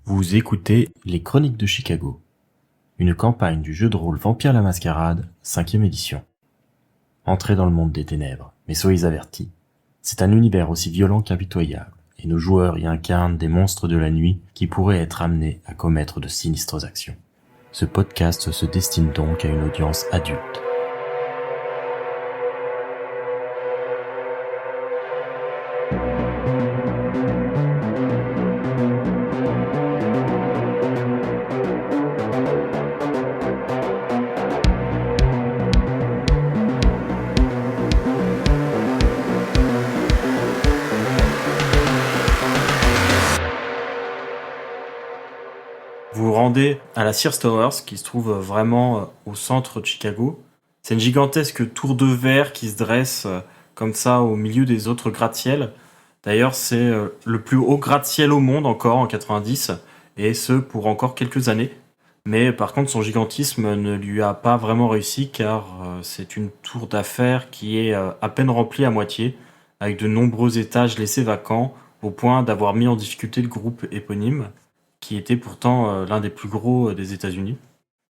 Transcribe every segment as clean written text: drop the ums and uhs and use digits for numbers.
Vous écoutez Les Chroniques de Chicago, une campagne du jeu de rôle Vampire la Mascarade, 5e édition. Entrez dans le monde des ténèbres, mais soyez avertis. C'est un univers aussi violent qu'impitoyable, et nos joueurs y incarnent des monstres de la nuit qui pourraient être amenés à commettre de sinistres actions. Ce podcast se destine donc à une audience adulte. Vous vous rendez à la Sears Towers, qui se trouve vraiment au centre de Chicago. C'est une gigantesque tour de verre qui se dresse comme ça au milieu des autres gratte-ciel. D'ailleurs, c'est le plus haut gratte-ciel au monde encore en 90, et ce pour encore quelques années. Mais par contre, son gigantisme ne lui a pas vraiment réussi, car c'est une tour d'affaires qui est à peine remplie à moitié, avec de nombreux étages laissés vacants, au point d'avoir mis en difficulté le groupe éponyme, qui était pourtant l'un des plus gros des États-Unis.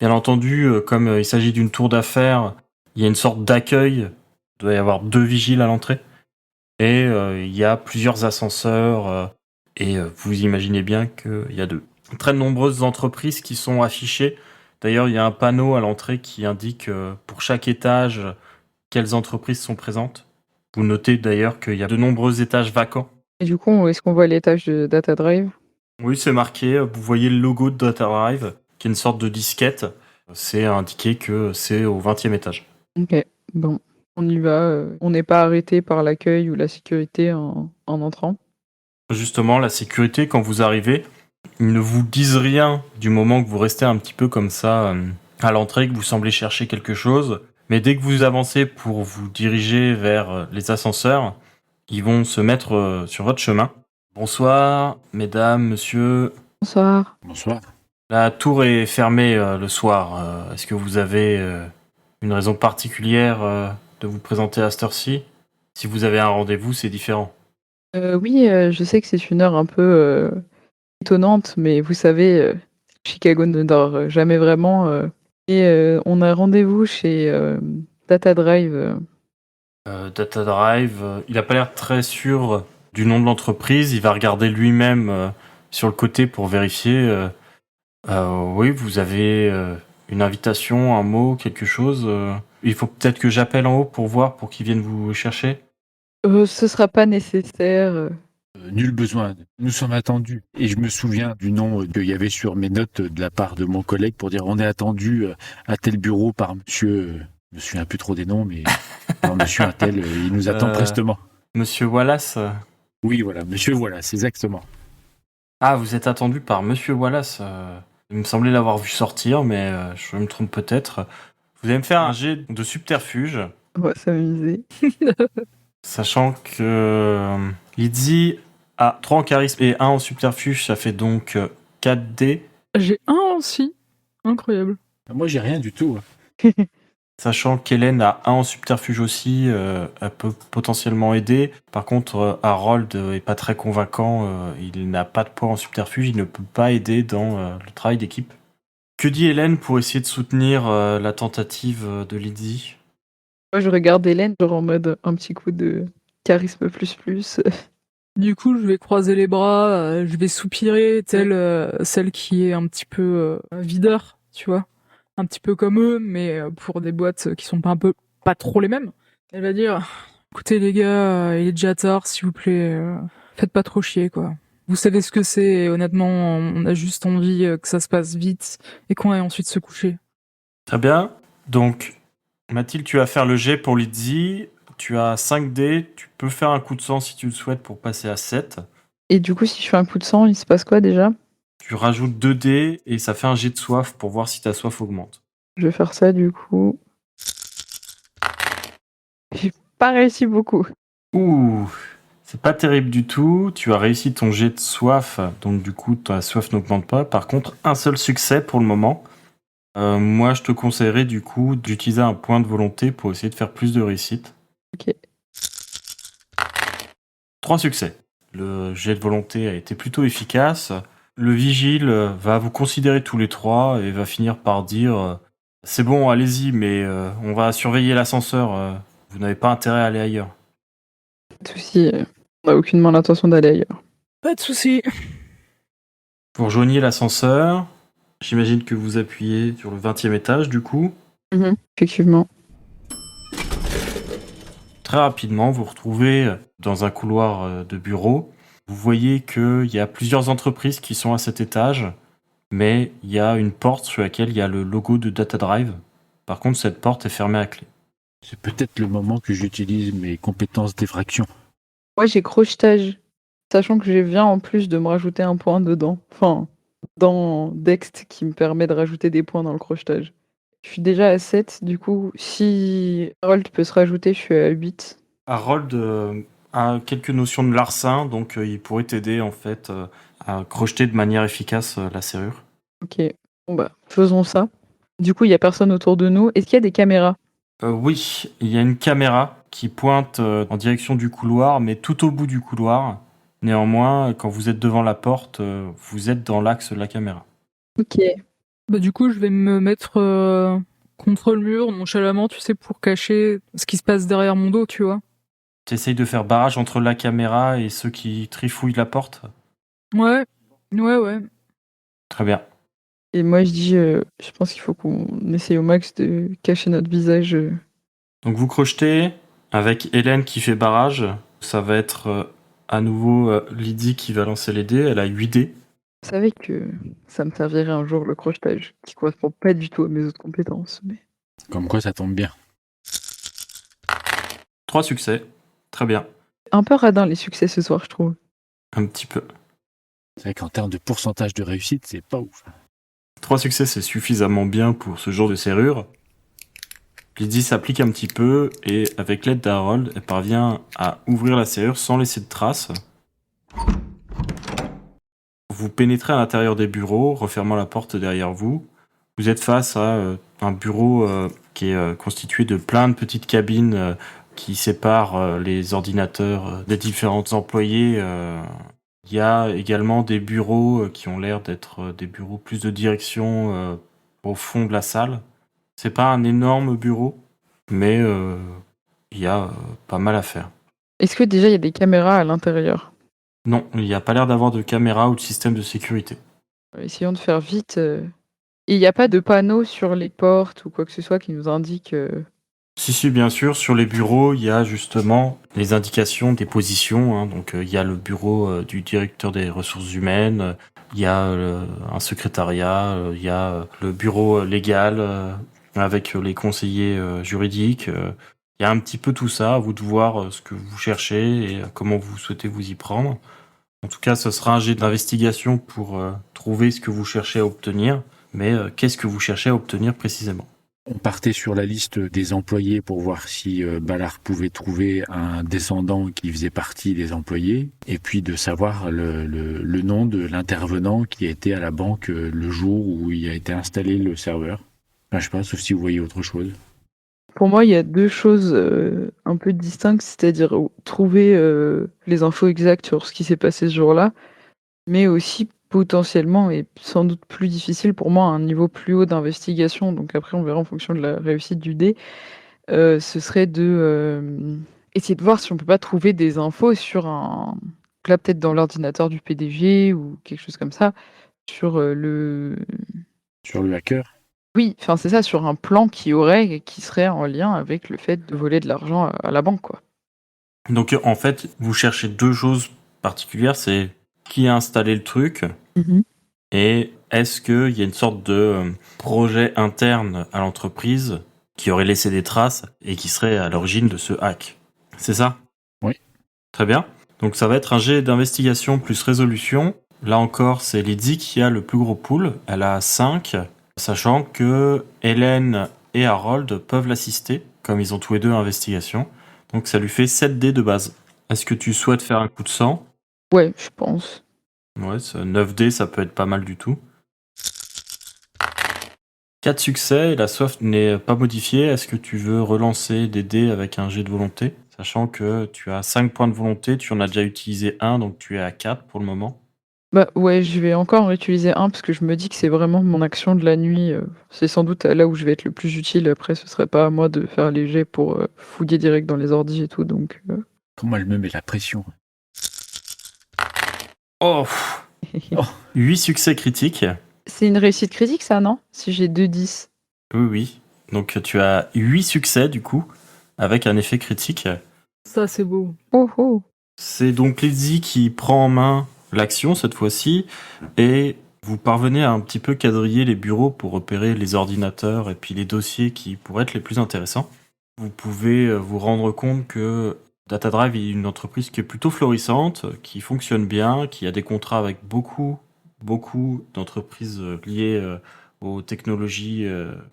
Bien entendu, comme il s'agit d'une tour d'affaires, il y a une sorte d'accueil. Il doit y avoir 2 vigiles à l'entrée. Et il y a plusieurs ascenseurs. Et vous imaginez bien qu'il y a de très nombreuses entreprises qui sont affichées. D'ailleurs, il y a un panneau à l'entrée qui indique pour chaque étage quelles entreprises sont présentes. Vous notez d'ailleurs qu'il y a de nombreux étages vacants. Et du coup, est-ce qu'on voit l'étage de Data Drive? Oui, c'est marqué. Vous voyez le logo de Data Drive, qui est une sorte de disquette. C'est indiqué que c'est au 20e étage. Ok, bon, on y va. On n'est pas arrêté par l'accueil ou la sécurité en entrant. Justement, la sécurité, quand vous arrivez, ils ne vous disent rien du moment que vous restez un petit peu comme ça à l'entrée, que vous semblez chercher quelque chose. Mais dès que vous avancez pour vous diriger vers les ascenseurs, ils vont se mettre sur votre chemin. Bonsoir, mesdames, monsieur. Bonsoir. Bonsoir. La tour est fermée le soir. Est-ce que vous avez une raison particulière de vous présenter à cette heure-ci? Si vous avez un rendez-vous, c'est différent. Oui, je sais que c'est une heure un peu étonnante, mais vous savez, Chicago ne dort jamais vraiment. Et on a rendez-vous chez Data Drive. Data Drive, il n'a pas l'air très sûr du nom de l'entreprise. Il va regarder lui-même sur le côté pour vérifier. Oui, vous avez une invitation, un mot, quelque chose. Il faut peut-être que j'appelle en haut pour voir, pour qu'ils viennent vous chercher. Ce sera pas nécessaire. Nul besoin. Nous sommes attendus. Et je me souviens du nom qu'il y avait sur mes notes de la part de mon collègue pour dire on est attendu à tel bureau par monsieur. Je me souviens plus trop des noms, mais par monsieur un tel, il nous attend prestement. Monsieur Wallace. Oui, voilà, monsieur Wallace, exactement. Ah, vous êtes attendu par Monsieur Wallace. Il me semblait l'avoir vu sortir, mais je me trompe peut-être. Vous allez me faire un jet de subterfuge, On va s'amuser. sachant que Lydie a 3 en charisme et 1 en subterfuge, ça fait donc 4 dés. J'ai un aussi. Incroyable. Moi, j'ai rien du tout. Sachant qu'Hélène a 1 en subterfuge aussi, elle peut potentiellement aider. Par contre, Harold est pas très convaincant, il n'a pas de poids en subterfuge, il ne peut pas aider dans le travail d'équipe. Que dit Hélène pour essayer de soutenir la tentative de Lydie? Moi, je regarde Hélène, genre en mode un petit coup de charisme plus. Du coup, je vais croiser les bras, je vais soupirer, telle celle qui est un petit peu videur, tu vois. Un petit peu comme eux, mais pour des boîtes qui sont pas trop les mêmes. Elle va dire, écoutez les gars, il est déjà tard, s'il vous plaît, faites pas trop chier, quoi. Vous savez ce que c'est, et honnêtement, on a juste envie que ça se passe vite et qu'on aille ensuite se coucher. Très bien. Donc, Mathilde, tu vas faire le jet pour Lydie. Tu as 5 dés. Tu peux faire un coup de sang si tu le souhaites pour passer à 7. Et du coup, si je fais un coup de sang, il se passe quoi déjà? Tu rajoutes 2 dés et ça fait un jet de soif pour voir si ta soif augmente. Je vais faire ça du coup. J'ai pas réussi beaucoup. Ouh, c'est pas terrible du tout. Tu as réussi ton jet de soif, donc du coup ta soif n'augmente pas. Par contre, un seul succès pour le moment. Moi, je te conseillerais du coup d'utiliser un point de volonté pour essayer de faire plus de réussite. Ok. 3 succès. Le jet de volonté a été plutôt efficace. Le vigile va vous considérer tous les trois et va finir par dire c'est bon, allez-y, mais on va surveiller l'ascenseur. Vous n'avez pas intérêt à aller ailleurs. Pas de souci, on n'a aucunement l'intention d'aller ailleurs. Pas de souci. Vous rejoignez l'ascenseur. J'imagine que vous appuyez sur le 20e étage, du coup. Effectivement. Très rapidement, vous vous retrouvez dans un couloir de bureau. Vous voyez qu'il y a plusieurs entreprises qui sont à cet étage, mais il y a une porte sur laquelle il y a le logo de Data Drive. Par contre, cette porte est fermée à clé. C'est peut-être le moment que j'utilise mes compétences d'effraction. Moi, j'ai crochetage, sachant que je viens en plus de me rajouter un point dedans. Enfin, dans Dext qui me permet de rajouter des points dans le crochetage. Je suis déjà à 7, du coup, si Harold peut se rajouter, je suis à 8. Harold a quelques notions de larcin, donc il pourrait t'aider en fait à crocheter de manière efficace la serrure. Ok, bon bah, faisons ça. Du coup, il n'y a personne autour de nous. Est-ce qu'il y a des caméras? Oui, il y a une caméra qui pointe en direction du couloir, mais tout au bout du couloir. Néanmoins, quand vous êtes devant la porte, vous êtes dans l'axe de la caméra. Ok. Bah du coup, je vais me mettre contre le mur, nonchalamment, tu sais, pour cacher ce qui se passe derrière mon dos, tu vois. T'essayes de faire barrage entre la caméra et ceux qui trifouillent la porte? Ouais. Très bien. Et moi, je dis, je pense qu'il faut qu'on essaye au max de cacher notre visage. Donc vous crochetez avec Hélène qui fait barrage. Ça va être à nouveau Lydie qui va lancer les dés. Elle a 8 dés. Vous savez que ça me servirait un jour le crochetage, qui correspond pas du tout à mes autres compétences. Mais... Comme quoi, ça tombe bien. 3 succès. Très bien. Un peu radin les succès ce soir, je trouve. Un petit peu. C'est vrai qu'en termes de pourcentage de réussite, c'est pas ouf. 3 succès, c'est suffisamment bien pour ce genre de serrure. Lydie s'applique un petit peu et avec l'aide d'Harold, elle parvient à ouvrir la serrure sans laisser de traces. Vous pénétrez à l'intérieur des bureaux, refermant la porte derrière vous. Vous êtes face à un bureau qui est constitué de plein de petites cabines qui séparent les ordinateurs des différents employés. Il y a également des bureaux qui ont l'air d'être des bureaux plus de direction au fond de la salle. C'est pas un énorme bureau, mais il y a pas mal à faire. Est-ce que déjà il y a des caméras à l'intérieur? Non, il n'y a pas l'air d'avoir de caméra ou de système de sécurité. Essayons de faire vite. Et il n'y a pas de panneau sur les portes ou quoi que ce soit qui nous indique... Si, bien sûr, sur les bureaux, il y a justement les indications des positions. Hein. Donc, il y a le bureau du directeur des ressources humaines, il y a un secrétariat, il y a le bureau légal avec les conseillers juridiques. Il y a un petit peu tout ça, à vous de voir ce que vous cherchez et comment vous souhaitez vous y prendre. En tout cas, ce sera un jet d'investigation pour trouver ce que vous cherchez à obtenir. Mais qu'est-ce que vous cherchez à obtenir précisément ? On partait sur la liste des employés pour voir si Ballard pouvait trouver un descendant qui faisait partie des employés, et puis de savoir le nom de l'intervenant qui était à la banque le jour où il a été installé le serveur. Enfin, je sais pas, sauf si vous voyez autre chose. Pour moi, il y a deux choses un peu distinctes, c'est-à-dire trouver les infos exactes sur ce qui s'est passé ce jour-là, mais aussi potentiellement, et sans doute plus difficile pour moi, un niveau plus haut d'investigation, donc après on verra en fonction de la réussite du dé, ce serait de essayer de voir si on peut pas trouver des infos sur un... Là, peut-être dans l'ordinateur du PDG ou quelque chose comme ça, sur le... Sur le hacker. Oui, enfin c'est ça, sur un plan qui serait en lien avec le fait de voler de l'argent à la banque, quoi. Donc en fait, vous cherchez deux choses particulières, c'est qui a installé le truc et est-ce qu'il y a une sorte de projet interne à l'entreprise qui aurait laissé des traces et qui serait à l'origine de ce hack. C'est ça ? Oui. Très bien. Donc ça va être un jet d'investigation plus résolution. Là encore, c'est Lydie qui a le plus gros pool. Elle a 5, sachant que Hélène et Harold peuvent l'assister, comme ils ont tous les deux investigation. Donc ça lui fait 7 dés de base. Est-ce que tu souhaites faire un coup de sang ? Ouais, je pense. Ouais, 9 dés, ça peut être pas mal du tout. 4 succès et la soif n'est pas modifiée. Est-ce que tu veux relancer des dés avec un jet de volonté ? Sachant que tu as 5 points de volonté, tu en as déjà utilisé 1, donc tu es à 4 pour le moment. Bah ouais, je vais encore en utiliser un parce que je me dis que c'est vraiment mon action de la nuit. C'est sans doute là où je vais être le plus utile. Après, ce serait pas à moi de faire les jets pour fouiller direct dans les ordis et tout. Donc, Comment elle me met la pression? Oh, Oh. 8 succès critiques. c'est une réussite critique, ça, non? Si j'ai 2 10. Oui, oui. Donc tu as 8 succès du coup, avec un effet critique. Ça, c'est beau. Oh oh. C'est donc Lizzie qui prend en main l'action cette fois-ci, et vous parvenez à un petit peu quadriller les bureaux pour repérer les ordinateurs et puis les dossiers qui pourraient être les plus intéressants. Vous pouvez vous rendre compte que DataDrive est une entreprise qui est plutôt florissante, qui fonctionne bien, qui a des contrats avec beaucoup d'entreprises liées aux technologies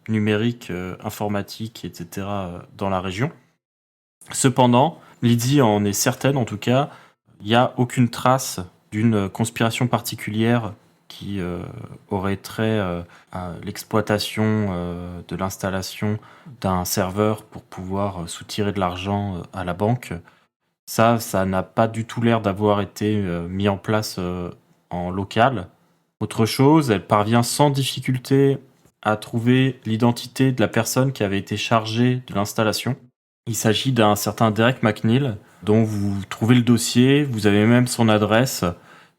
numériques, informatiques, etc. Dans la région. Cependant, Lydie en est certaine, en tout cas, il n'y a aucune trace d'une conspiration particulière qui aurait trait à l'exploitation de l'installation d'un serveur pour pouvoir soutirer de l'argent à la banque. Ça n'a pas du tout l'air d'avoir été mis en place en local. Autre chose, elle parvient sans difficulté à trouver l'identité de la personne qui avait été chargée de l'installation. Il s'agit d'un certain Derek McNeil, dont vous trouvez le dossier, vous avez même son adresse.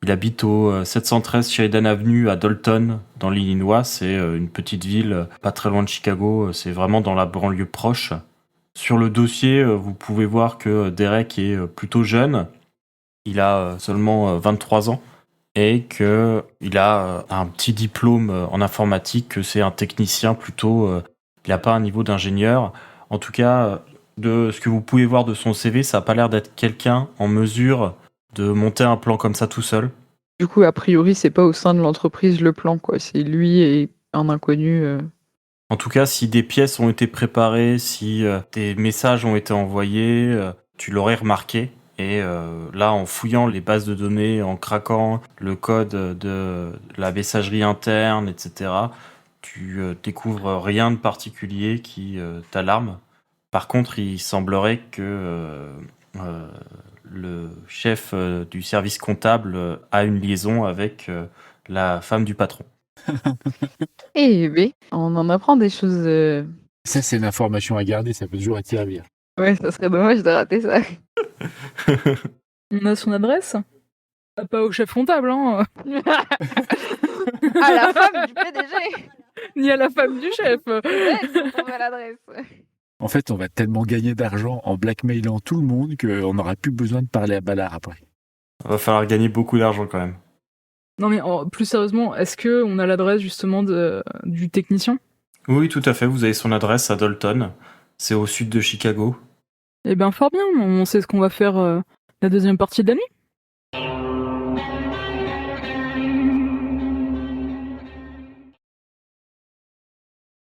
Il habite au 713 Sheridan Avenue à Dalton, dans l'Illinois. C'est une petite ville pas très loin de Chicago, c'est vraiment dans la banlieue proche. Sur le dossier, vous pouvez voir que Derek est plutôt jeune. Il a seulement 23 ans et qu'il a un petit diplôme en informatique, que c'est un technicien plutôt. Il n'a pas un niveau d'ingénieur. En tout cas, de ce que vous pouvez voir de son CV, ça n'a pas l'air d'être quelqu'un en mesure de monter un plan comme ça tout seul. Du coup, a priori, c'est pas au sein de l'entreprise le plan, quoi. C'est lui et un inconnu. En tout cas, si des pièces ont été préparées, si des messages ont été envoyés, tu l'aurais remarqué. Et là, en fouillant les bases de données, en craquant le code de la messagerie interne, etc., tu découvres rien de particulier qui t'alarme. Par contre, il semblerait que le chef du service comptable a une liaison avec la femme du patron. Eh ben, on en apprend des choses. Ça, c'est une information à garder, ça peut toujours être servir. Ouais, ça serait dommage de rater ça. On a son adresse? Ah, pas au chef comptable, hein. À la femme du PDG. Ni à la femme du chef. On trouve l'adresse. En fait, on va tellement gagner d'argent en blackmailant tout le monde qu'on n'aura plus besoin de parler à Ballard après. Va falloir gagner beaucoup d'argent quand même. Non mais plus sérieusement, est-ce que on a l'adresse justement du technicien? Oui, tout à fait. Vous avez son adresse à Dalton. C'est au sud de Chicago. Eh ben fort bien, on sait ce qu'on va faire la deuxième partie de la nuit.